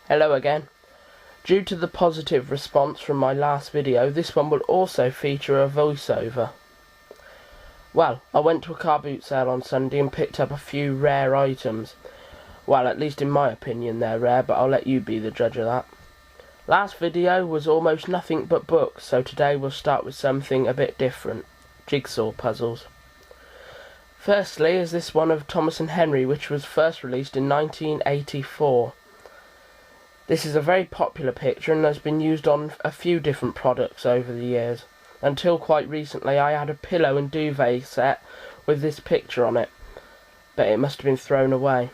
Hello again. Due to the positive response from my last video, this one will also feature a voiceover. Well, I went to a car boot sale on Sunday and picked up a few rare items. Well, at least in my opinion they're rare, but I'll let you be the judge of that. Last video was almost nothing but books, so today we'll start with something a bit different. Jigsaw puzzles. Firstly is this one of Thomas and Henry, which was first released in 1984. This is a very popular picture and has been used on a few different products over the years. Until quite recently I had a pillow and duvet set with this picture on it, but it must have been thrown away.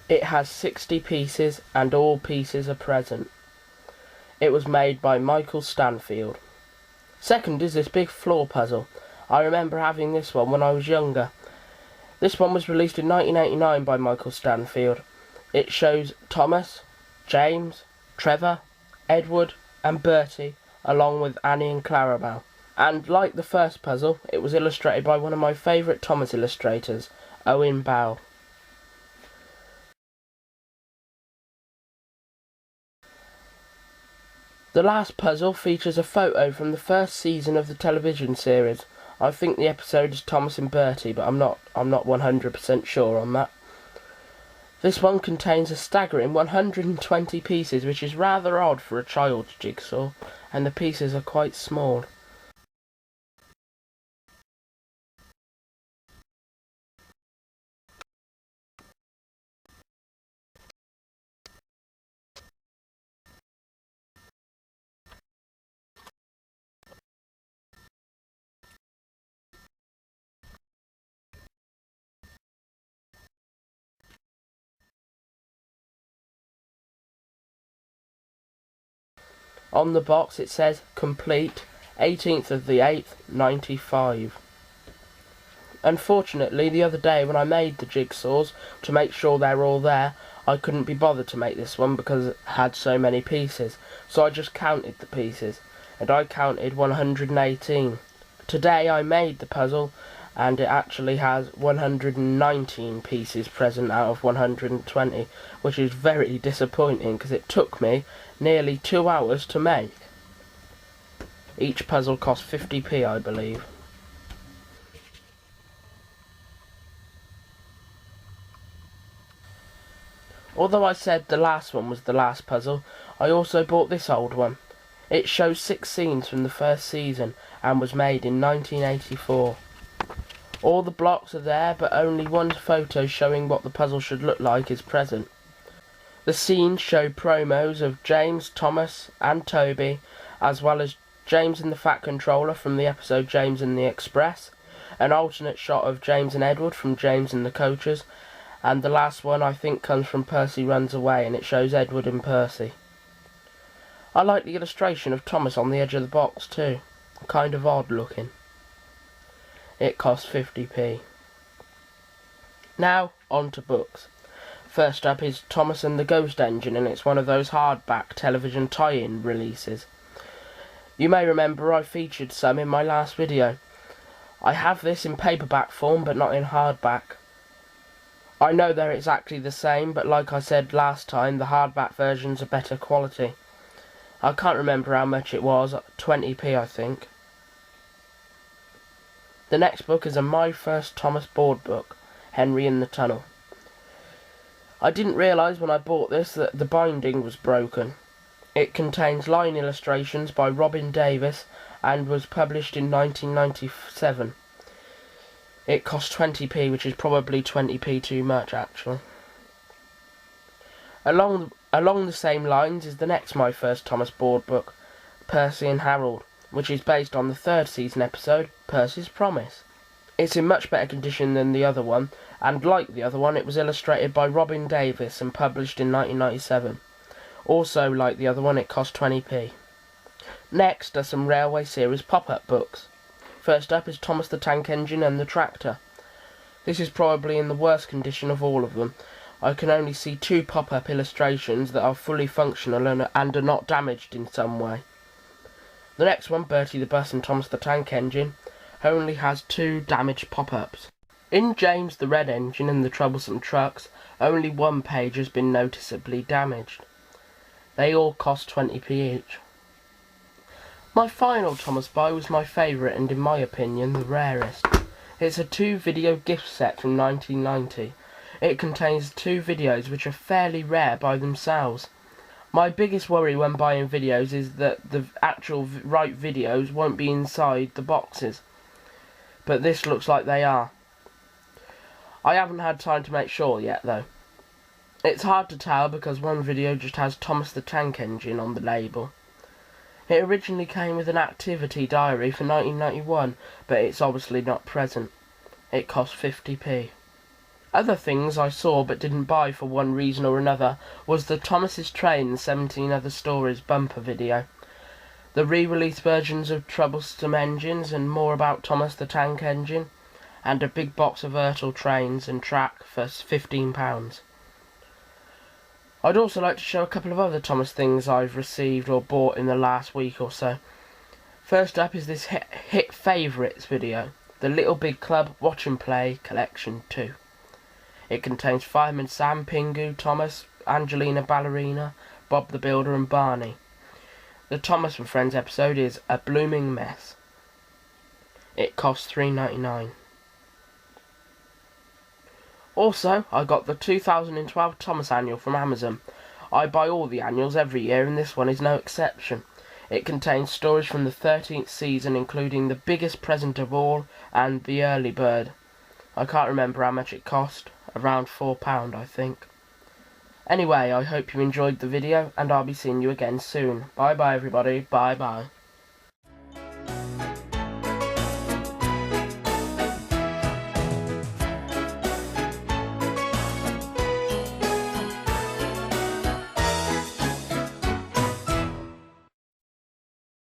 It has 60 pieces and all pieces are present. It was made by Michael Stanfield. Second is this big floor puzzle. I remember having this one when I was younger. This one was released in 1989 by Michael Stanfield. It shows Thomas, James, Trevor, Edward and Bertie along with Annie and Clarabelle. And like the first puzzle, it was illustrated by one of my favourite Thomas illustrators, Owen Bow. The last puzzle features a photo from the first season of the television series. I think the episode is Thomas and Bertie, but I'm not 100% sure on that. This one contains a staggering 120 pieces, which is rather odd for a child's jigsaw, and the pieces are quite small. On the box it says, complete, 18th of the 8th, 95. Unfortunately, the other day when I made the jigsaws, to make sure they're all there, I couldn't be bothered to make this one because it had so many pieces. So I just counted the pieces, and I counted 118. Today I made the puzzle, and it actually has 119 pieces present out of 120, which is very disappointing because it took me nearly 2 hours to make. Each puzzle cost 50p, I believe. Although I said the last one was the last puzzle, I also bought this old one. It shows 6 scenes from the first season and was made in 1984. All the blocks are there, but only one photo showing what the puzzle should look like is present. The scenes show promos of James, Thomas and Toby, as well as James and the Fat Controller from the episode James and the Express, an alternate shot of James and Edward from James and the Coaches, and the last one I think comes from Percy Runs Away, and it shows Edward and Percy. I like the illustration of Thomas on the edge of the box too, kind of odd looking. It costs 50p. Now, on to books. First up is Thomas and the Ghost Engine, and it's one of those hardback television tie-in releases. You may remember I featured some in my last video. I have this in paperback form, but not in hardback. I know they're exactly the same, but like I said last time, the hardback versions are better quality. I can't remember how much it was, 20p I think. The next book is a My First Thomas board book, Henry in the Tunnel. I didn't realise when I bought this that the binding was broken. It contains line illustrations by Robin Davis and was published in 1997. It cost 20p, which is probably 20p too much actually. Along the same lines is the next My First Thomas board book, Percy and Harold, which is based on the third season episode, Percy's Promise. It's in much better condition than the other one, and like the other one, it was illustrated by Robin Davis and published in 1997. Also, like the other one, it cost 20p. Next are some Railway Series pop-up books. First up is Thomas the Tank Engine and the Tractor. This is probably in the worst condition of all of them. I can only see 2 pop-up illustrations that are fully functional and are not damaged in some way. The next one, Bertie the Bus and Thomas the Tank Engine, only has 2 damaged pop-ups. In James the Red Engine and the Troublesome Trucks, only 1 page has been noticeably damaged. They all cost 20p each. My final Thomas buy was my favourite and, in my opinion, the rarest. It's a 2-video gift set from 1990. It contains 2 videos which are fairly rare by themselves. My biggest worry when buying videos is that the actual right videos won't be inside the boxes. But this looks like they are. I haven't had time to make sure yet though. It's hard to tell because one video just has Thomas the Tank Engine on the label. It originally came with an activity diary for 1991, but it's obviously not present. It cost 50p. Other things I saw but didn't buy for one reason or another was the Thomas's Train and 17 Other Stories bumper video, the re-release versions of Troublesome Engines and More About Thomas the Tank Engine, and a big box of Ertl trains and track for £15. I'd also like to show a couple of other Thomas things I've received or bought in the last week or so. First up is this hit favourites video, the Little Big Club Watch and Play Collection 2. It contains Fireman Sam, Pingu, Thomas, Angelina Ballerina, Bob the Builder and Barney. The Thomas and Friends episode is A Blooming Mess. It costs $3.99. Also, I got the 2012 Thomas Annual from Amazon. I buy all the annuals every year and this one is no exception. It contains stories from the 13th season including The Biggest Present of All and The Early Bird. I can't remember how much it cost, around £4 I think. Anyway, I hope you enjoyed the video and I'll be seeing you again soon. Bye bye everybody, bye bye.